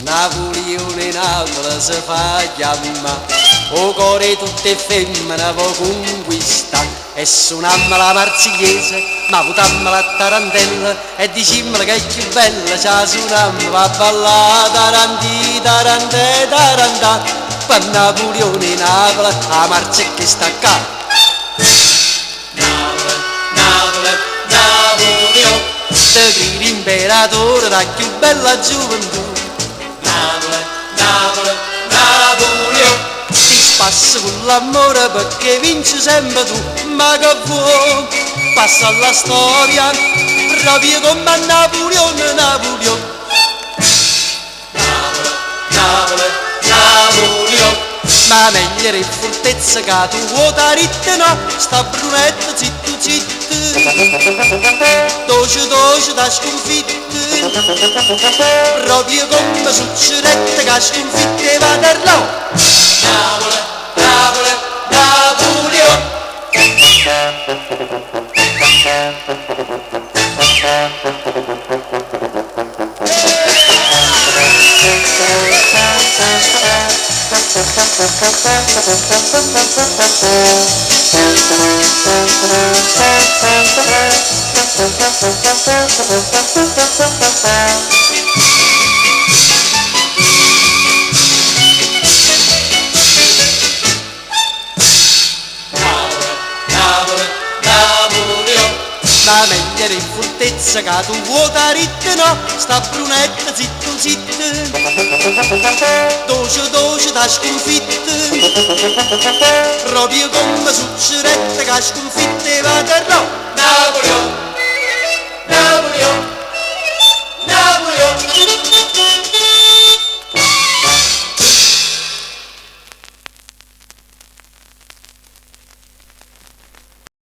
Napoleone Napoli si fa chiamare, o cuore tutte femmine può conquistare. E suonammo la marsigliese, ma votammo la tarantella, e dicimmole che è più bella, ce la suonammo, va a ballare taranti, tarantè, tarantà. Per Napoleone Napoli, la marcia è che sta qua. Napoli, Napoli, Napoleone, te grida imperatore, da più bella gioventù. Napoli, Napoli, Napoleone, ti spassa con l'amore perché vinci sempre tu, ma che vuoi, passa alla storia, proprio come Napoleone, Napoleone. Napoli, Napoli, Napoleone, ma meglio è fortezza che tu vuoi ritte no, sta brunetta zitto zitto, doce doce da sconfitta, proprio come succedette che sconfitte va da là. Napoli, Napoli, Napoleone. Ma meglio in fortezza che tu vuoi ritte no, sta brunetta zitto zitto, doce doce da sconfitta, proprio come succedette che sconfitte va da là. Napoleone.